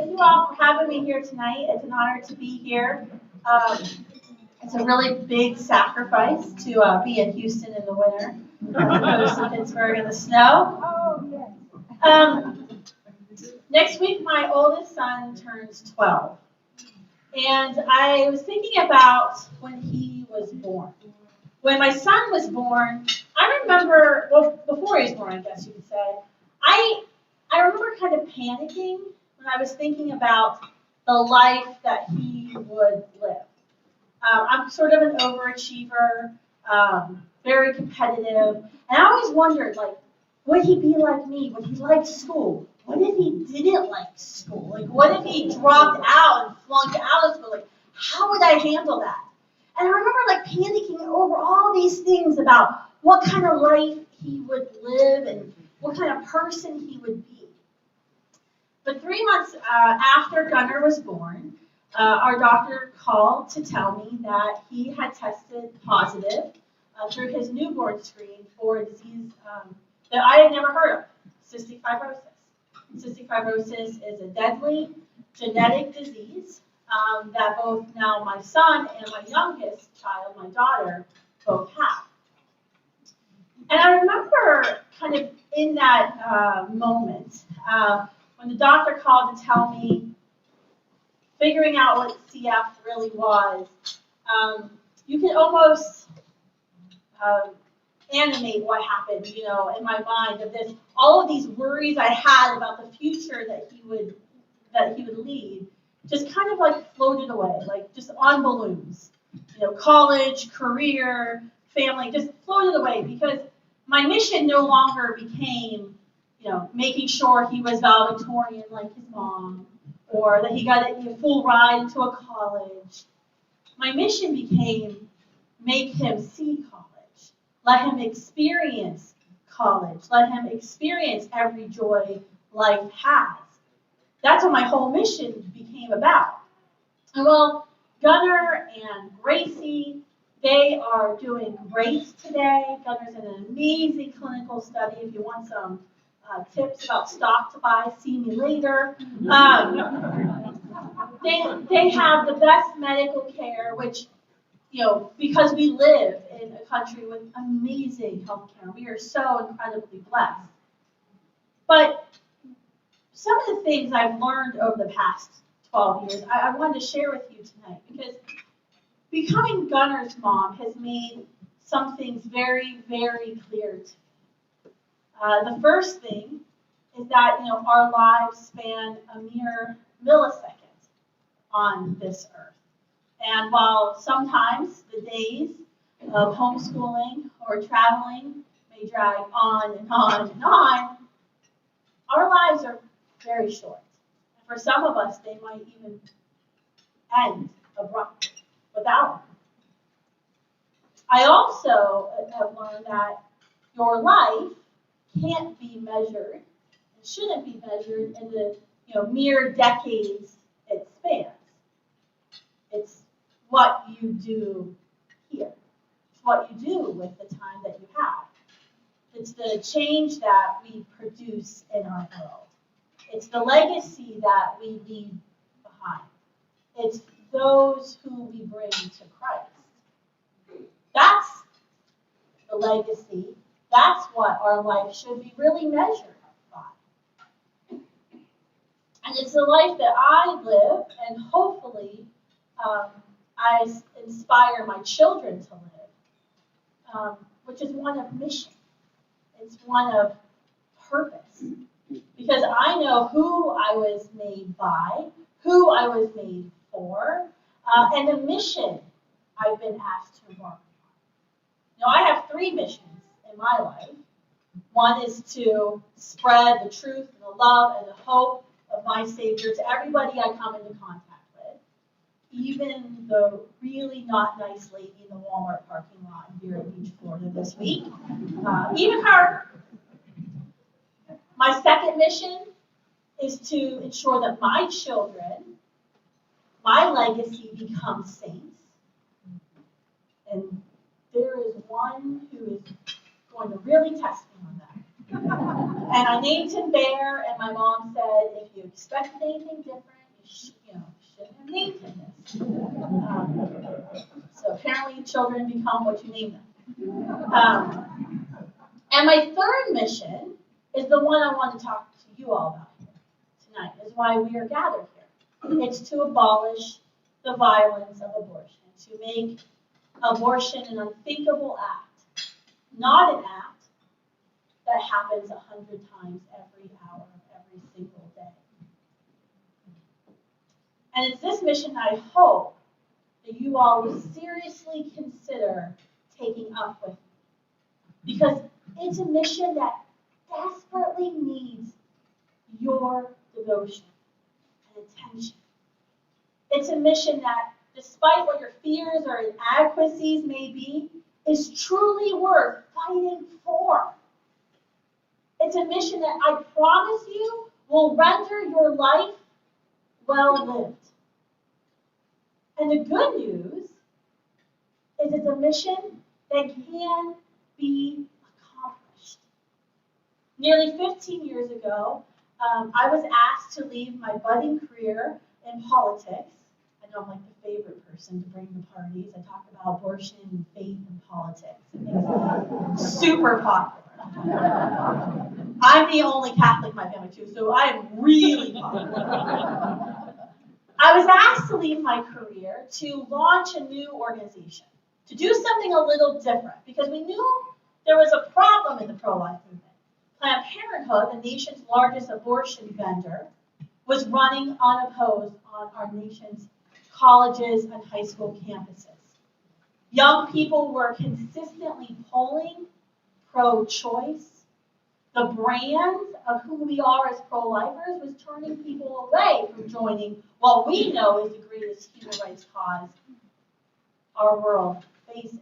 thank you all for having me here tonight. It's an honor to be here. It's a really big sacrifice to be in Houston in the winter, as opposed to Pittsburgh in the snow. Oh, Next week, my oldest son turns 12. And I was thinking about when he was born. When my son was born, I remember, well, before he was born, I guess you could say, I remember kind of panicking when I was thinking about the life that he would live. I'm sort of an overachiever, very competitive, and I always wondered, like, would he be like me? Would he like school? What if he didn't like school? Like, what if he dropped out and flunked out of school? Like, how would I handle that? And I remember, like, panicking over all these things about what kind of life he would live and what kind of person he would be. But 3 months after Gunnar was born, our doctor called to tell me that he had tested positive through his newborn screen for a disease that I had never heard of, cystic fibrosis. Cystic fibrosis is a deadly genetic disease that both now my son and my youngest child, my daughter, both have. And I remember kind of in that moment, when the doctor called to tell me, figuring out what CF really was, you can almost animate what happened, in my mind of this, all of these worries I had about the future that he would lead, just kind of like floated away, like just on balloons. College, career, family, just floated away because my mission no longer became, making sure he was valedictorian like his mom, or that he got a full ride into a college. My mission became make him see college. Let him experience college. Let him experience every joy life has. That's what my whole mission became about. And well, Gunnar and Gracie, they are doing great today. Gunnar's in an amazing clinical study. If you want some tips about stock to buy, see me later. They have the best medical care, which, because we live in a country with amazing health care, we are so incredibly blessed. But some of the things I've learned over the past 12 years, I wanted to share with you tonight, because becoming Gunnar's mom has made some things very, very clear to me. The first thing is that, our lives span a mere millisecond on this earth. And while sometimes the days of homeschooling or traveling may drag on and on and on, our lives are very short. And for some of us, they might even end abruptly, without them. I also have learned that your life can't be measured and shouldn't be measured in the mere decades it spans. It's what you do here. It's what you do with the time that you have. It's the change that we produce in our world. It's the legacy that we leave behind. It's those who we bring to Christ. That's the legacy. That's what our life should be really measured by. And it's the life that I live, and hopefully I inspire my children to live, which is one of mission. It's one of purpose. Because I know who I was made by, who I was made for, and the mission I've been asked to embark on. Now, I have 3 missions in my life. One is to spread the truth and the love and the hope of my Savior to everybody I come into contact with, even the really not nice lady in the Walmart parking lot here in Beach, Florida this week, even her. My second mission is to ensure that my children, my legacy, become saints. And there is one who is going to really test me on that. And I named him Bear, and my mom said, if you expected anything different, you shouldn't have named him this. So apparently children become what you name them. And my third mission is the one I want to talk to you all about here tonight, is why we are gathered here. It's to abolish the violence of abortion, to make abortion an unthinkable act, not an act that happens 100 times every hour of every single day. And it's this mission I hope that you all will seriously consider taking up with me. Because it's a mission that desperately needs your devotion and attention. It's a mission that, despite what your fears or inadequacies may be, is truly worth fighting for. It's a mission that I promise you will render your life well lived. And the good news is it's a mission that can be accomplished. Nearly 15 years ago, I was asked to leave my budding career in politics. I know I'm like the favorite person to bring the parties. I talk about abortion and faith and politics. It's super popular. I'm the only Catholic in my family too, so I am really popular. I was asked to leave my career to launch a new organization, to do something a little different, because we knew there was a problem in the pro-life movement. Planned Parenthood, the nation's largest abortion vendor, was running unopposed on our nation's colleges and high school campuses. Young people were consistently polling pro-choice. The brand of who we are as pro-lifers was turning people away from joining what we know is the greatest human rights cause our world faces.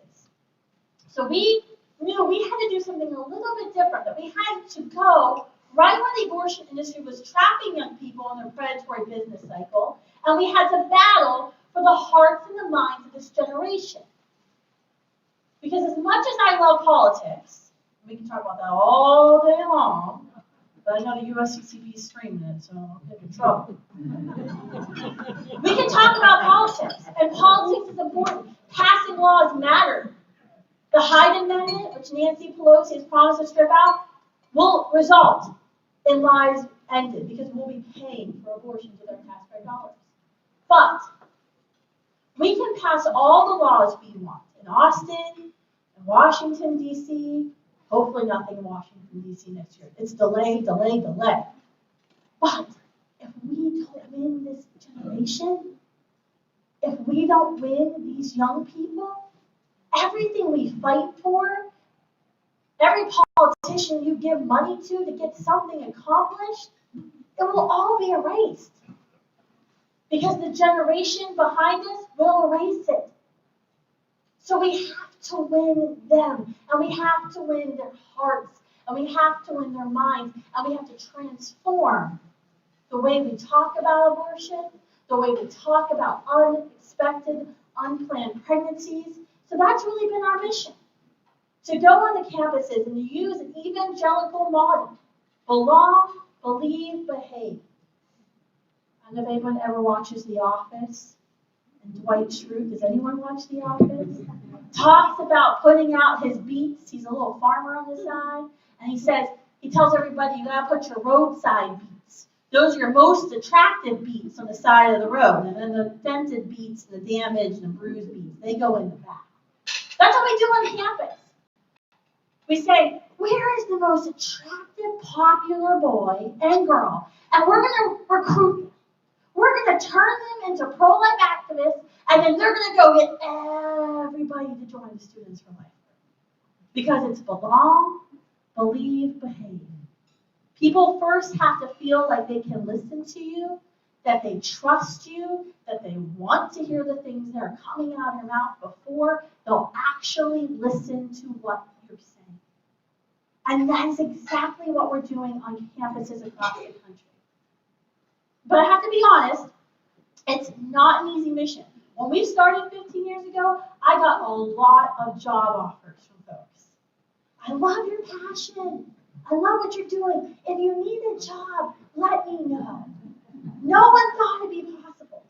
So we knew we had to do something a little bit different, that we had to go right when the abortion industry was trapping young people in their predatory business cycle, and we had to battle for the hearts and the minds of this generation. Because as much as I love politics, we can talk about that all day long, but I know the USCCB is streaming it, so I'll get in trouble. We can talk about politics, and politics is important. Passing laws matter. The Hyde Amendment, which Nancy Pelosi has promised to strip out, will result in lives ended, because we'll be paying for abortions with our taxpayer dollars. But we can pass all the laws we want in Austin, in Washington, D.C., hopefully nothing in Washington, D.C. next year. It's delay, delay, delay. But if we don't win this generation, if we don't win these young people, everything we fight for, every politician you give money to get something accomplished, it will all be erased. Because the generation behind us will erase it. So we have to win them, and we have to win their hearts, and we have to win their minds, and we have to transform the way we talk about abortion, the way we talk about unexpected, unplanned pregnancies. So that's really been our mission, to go on the campuses and to use an evangelical model. Belong, believe, behave. I don't know if anyone ever watches The Office. And Dwight Schrute, does anyone watch The Office? Talks about putting out his beets. He's a little farmer on the side. And he tells everybody, you gotta put your roadside beets. Those are your most attractive beets on the side of the road. And then the dented beets, the damaged and bruised beets, they go in the back. That's what we do on campus. We say, where is the most attractive, popular boy and girl? And we're gonna recruit them. We're going to turn them into pro-life activists, and then they're going to go get everybody to join the Students for Life. Because it's belong, believe, behave. People first have to feel like they can listen to you, that they trust you, that they want to hear the things that are coming out of your mouth before they'll actually listen to what you're saying. And that is exactly what we're doing on campuses across the country. But I have to be honest, it's not an easy mission. When we started 15 years ago, I got a lot of job offers from folks. I love your passion. I love what you're doing. If you need a job, let me know. No one thought it'd be possible.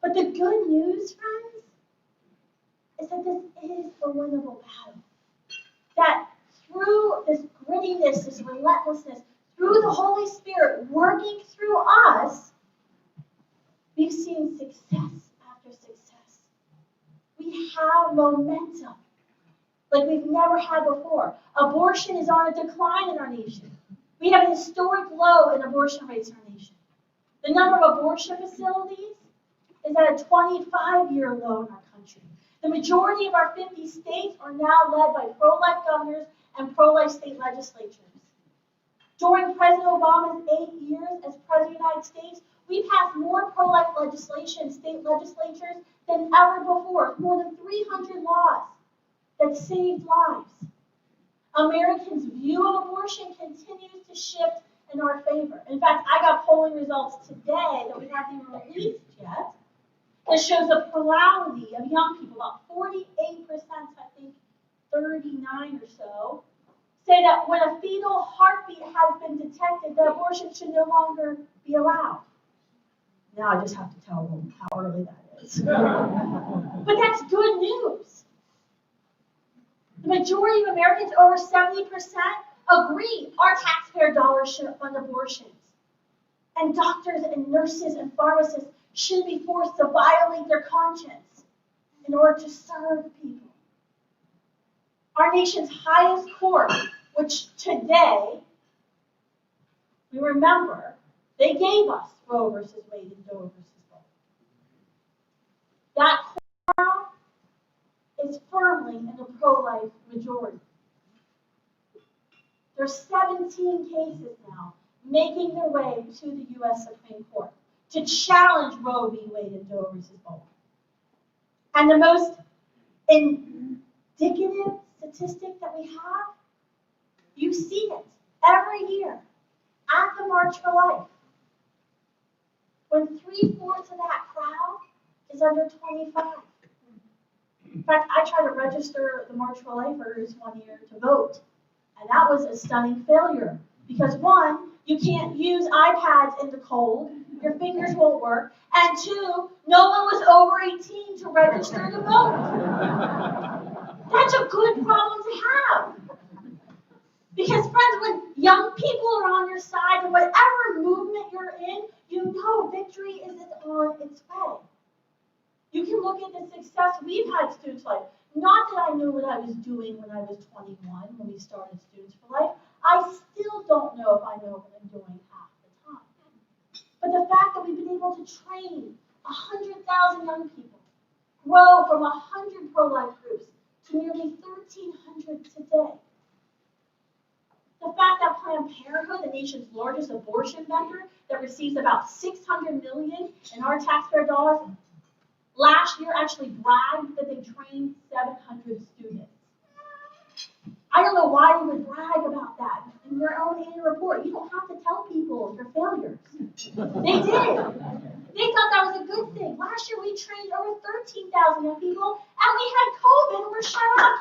But the good news, friends, is that this is a winnable battle. That through this grittiness, this relentlessness, through the Holy Spirit working through us, we've seen success after success. We have momentum like we've never had before. Abortion is on a decline in our nation. We have a historic low in abortion rates in our nation. The number of abortion facilities is at a 25-year low in our country. The majority of our 50 states are now led by pro-life governors and pro-life state legislatures. During President Obama's 8 years as President of the United States, we passed more pro-life legislation in state legislatures than ever before, more than 300 laws that saved lives. Americans' view of abortion continues to shift in our favor. In fact, I got polling results today that we haven't even released yet that shows a plurality of young people, about 48%, I think 39 or so, say that when a fetal heartbeat has been detected, that abortion should no longer be allowed. Now I just have to tell them how early that is. But that's good news. The majority of Americans, over 70%, agree our taxpayer dollars should fund abortions. And doctors and nurses and pharmacists shouldn't be forced to violate their conscience in order to serve people. Our nation's highest court, which today, we remember, they gave us Roe versus Wade and Doe versus Bull. That court now is firmly in the pro-life majority. There's 17 cases now making their way to the U.S. Supreme Court to challenge Roe v. Wade and Doe versus Bull. And the most indicative statistic that we have, you see it every year at the March for Life, when 3/4 of that crowd is under 25. In fact, I tried to register the March for Lifers one year to vote, and that was a stunning failure. Because one, you can't use iPads in the cold, your fingers won't work, and two, no one was over 18 to register to vote. That's a good problem to have. Because friends, when young people are on your side, and whatever movement you're in, you know victory is on its way. You can look at the success we've had Students for Life. Not that I knew what I was doing when I was 21, when we started Students for Life. I still don't know if I know what I'm doing half the time. But the fact that we've been able to train 100,000 young people, grow from 100 pro-life groups to nearly 1,300 today. The fact that Planned Parenthood, the nation's largest abortion vendor, that receives about $600 million in our taxpayer dollars, last year actually bragged that they trained 700 students. I don't know why they would brag about that in their own annual report. You don't have to tell people your failures. They did. They thought that was a good thing. Last year we trained over 13,000 young people, and we had COVID and we're shut up.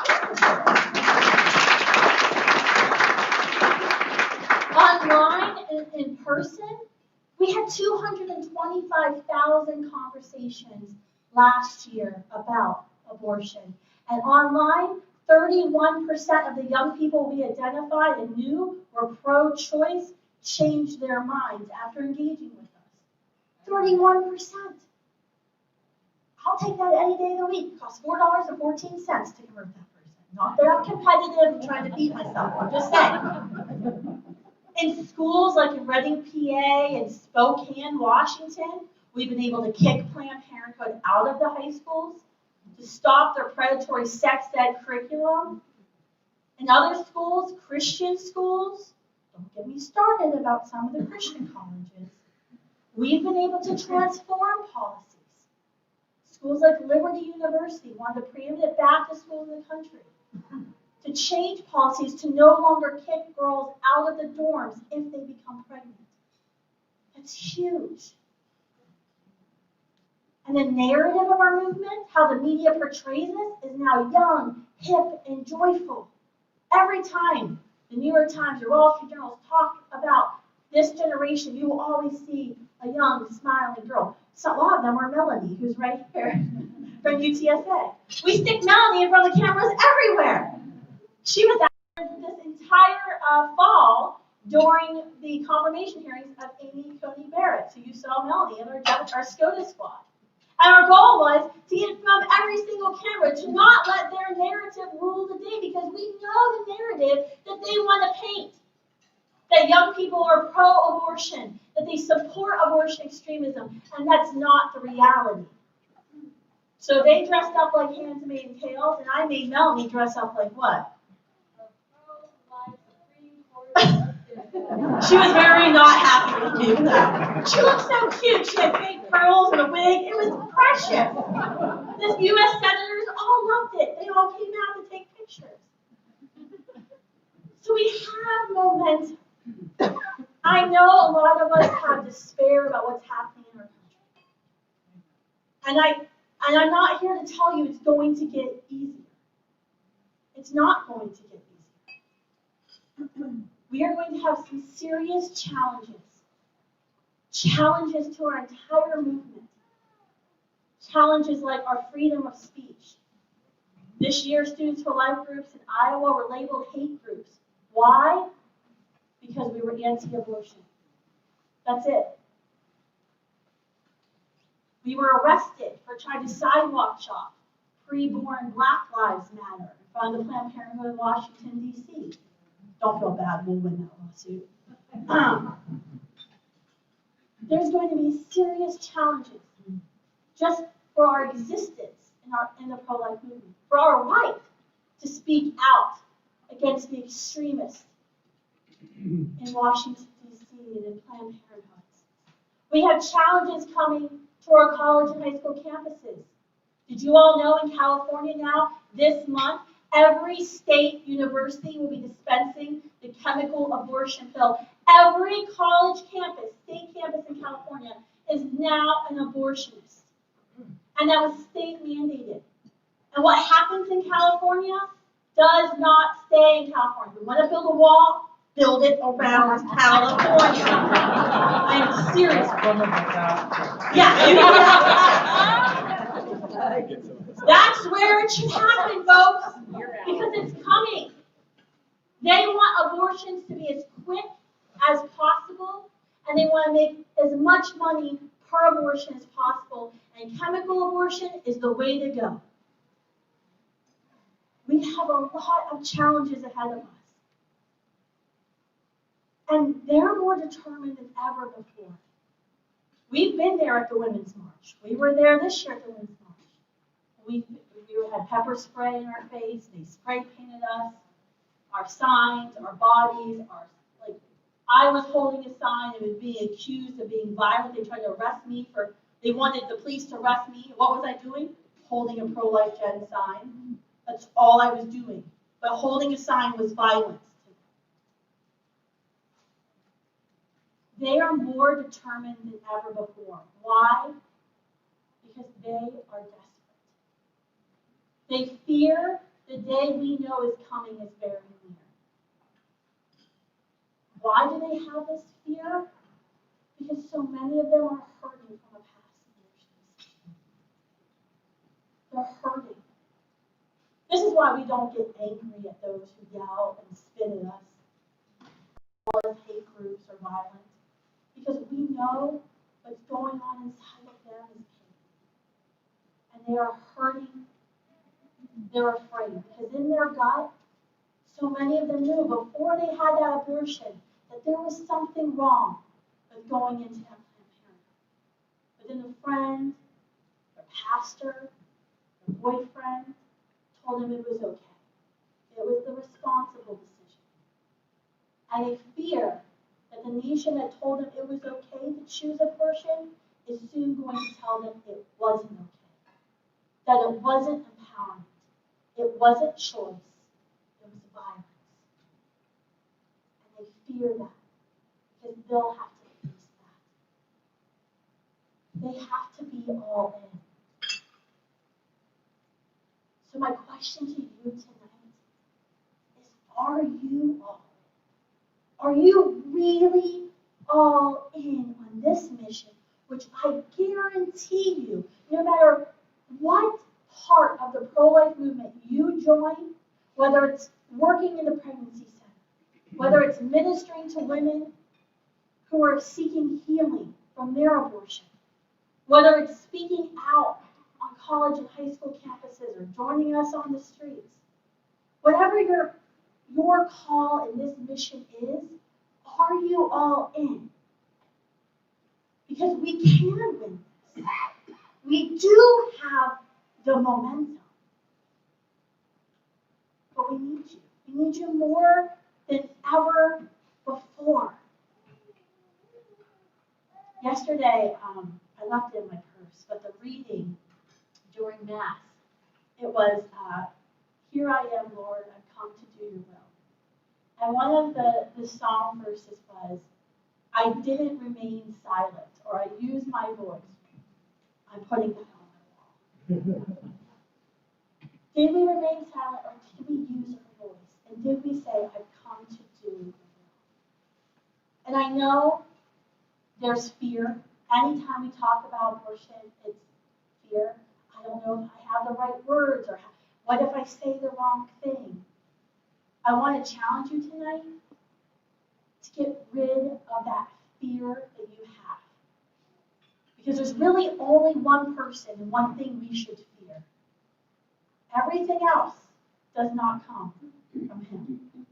Online and in person, we had 225,000 conversations last year about abortion. And online, 31% of the young people we identified and knew were pro-choice changed their minds after engaging with us. 31%. I'll take that any day of the week. It costs $4.14 to convert that person. Not that I'm competitive and trying to beat myself. I'm just saying. In schools like in Reading, PA, and Spokane, Washington, we've been able to kick Planned Parenthood out of the high schools to stop their predatory sex ed curriculum. In other schools, Christian schools, don't get me started about some of the Christian colleges, we've been able to transform policies. Schools like Liberty University, one of the preeminent Baptist schools in the country, to change policies to no longer kick girls out of the dorms if they become pregnant. That's huge. And the narrative of our movement, how the media portrays us, is now young, hip, and joyful. Every time The New York Times, your Wall Street Journals talk about this generation. You will always see a young, smiling girl. So a lot of them are Melanie, who's right here from UTSA. We stick Melanie in front of the cameras everywhere. She was out this entire fall during the confirmation hearings of Amy Coney Barrett. So you saw Melanie in our SCOTUS squad. And our goal was to get from every single camera to not let their narrative rule the day, because we know the narrative that they want to paint. That young people are pro-abortion, that they support abortion extremism, and that's not the reality. So they dressed up like hands and made tails, and I made Melanie dress up like what? She was very not happy with me with that. She looked so cute. She had fake pearls and a wig. It was precious. The U.S. senators all loved it. They all came out to take pictures. So we have momentum. I know a lot of us have despair about what's happening in our country. And I'm not here to tell you it's going to get easier. It's not going to get easier. We are going to have some serious challenges. Challenges to our entire movement. Challenges like our freedom of speech. This year, Students for Life groups in Iowa were labeled hate groups. Why? Because we were anti-abortion. That's it. We were arrested for trying to sidewalk chop preborn Black Lives Matter in front of the Planned Parenthood in Washington, D.C. Don't feel bad, we'll win that lawsuit. There's going to be serious challenges just for our existence in the pro-life movement, for our right to speak out against the extremists in Washington, D.C. and in Planned Parenthood. We have challenges coming to our college and high school campuses. Did you all know in California now, this month, every state university will be dispensing the chemical abortion pill. Every college campus, state campus in California, is now an abortionist. And that was state mandated. And what happens in California does not stay in California. We want to build a wall, build it around California. I'm serious. Yeah. That's where it should happen, folks, because it's coming. They want abortions to be as quick as possible, and they want to make as much money per abortion as possible, and chemical abortion is the way to go. We have a lot of challenges ahead of us. And they're more determined than ever before. We've been there at the Women's March. We were there this year at the Women's March. We had pepper spray in our face. They spray painted us. Our signs, our bodies, I was holding a sign and was being accused of being violent. They tried to arrest me they wanted the police to arrest me. What was I doing? Holding a pro-life gen sign. That's all I was doing. But holding a sign was violence. They are more determined than ever before. Why? Because they are desperate. They fear the day we know is coming is very near. Why do they have this fear? Because so many of them are hurting from a past abortions. They're hurting. This is why we don't get angry at those who yell and spit at us, or hate groups or violence. Because we know what's going on inside of them is pain. And they are hurting. They're afraid. Because in their gut, so many of them knew before they had that abortion that there was something wrong with going into that Planned Parenthood. But then a friend, their pastor, their boyfriend told them it was okay. It was the responsible decision. And they fear that the nation that told them it was okay to choose abortion is soon going to tell them it wasn't okay. That it wasn't empowerment. It wasn't choice. It was violence. And they fear that because they'll have to face that. They have to be all in. So my question to you tonight is, are you all in? Are you really all in on this mission, which I guarantee you, no matter what part of the pro-life movement you join, whether it's working in the pregnancy center, whether it's ministering to women who are seeking healing from their abortion, whether it's speaking out on college and high school campuses or joining us on the streets, whatever your call in this mission is, are you all in? Because we can win this. We do have the momentum. But we need you. We need you more than ever before. Yesterday, I left it in my purse, but the reading during Mass, it was, "Here I am, Lord, I've come to do your will." And one of the psalm verses was, "I didn't remain silent," or "I used my voice." I'm putting that on my wall. Did we remain silent, or did we use our voice? And did we say, "I've come to do your will"? And I know there's fear. Anytime we talk about abortion, it's fear. I don't know if I have the right words, or what if I say the wrong thing? I want to challenge you tonight to get rid of that fear that you have. Because there's really only one person and one thing we should fear. Everything else does not come from him.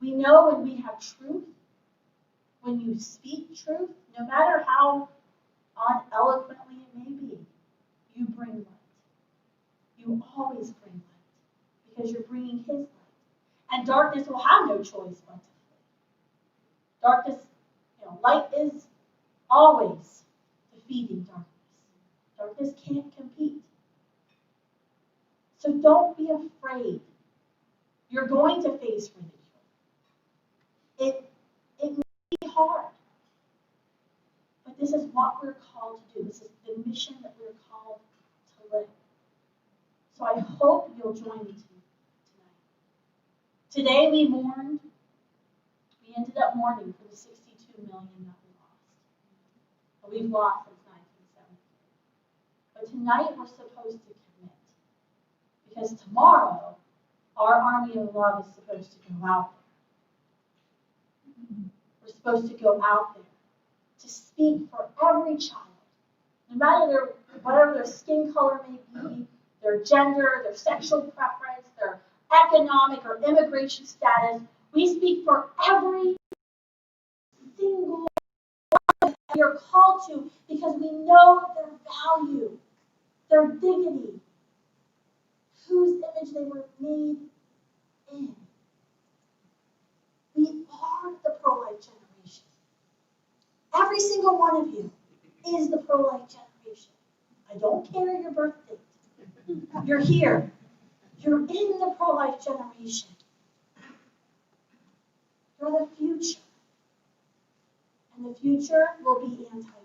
We know when we have truth, when you speak truth, no matter how uneloquently it may be, you bring light. You always bring light because you're bringing his light. And darkness will have no choice but to flee. Darkness, light is always defeating darkness. Darkness can't compete. So don't be afraid. You're going to face ridicule. It may be hard. But this is what we're called to do. This is the mission that we're called to live. So I hope you'll join me tonight. Today we mourned. We ended up mourning for the 62 million that we lost. But we've lost since 1973. But tonight we're supposed to commit. Because tomorrow, our army of love is supposed to go out there. We're supposed to go out there to speak for every child, no matter whatever their skin color may be, their gender, their sexual preference, their economic or immigration status. We speak for every single one that we are called to because we know their value, their dignity, whose image they were made in. We are the pro-life generation. Every single one of you is the pro-life generation. I don't care your birth date. You're here. You're in the pro-life generation. You're the future. And the future will be anti-life.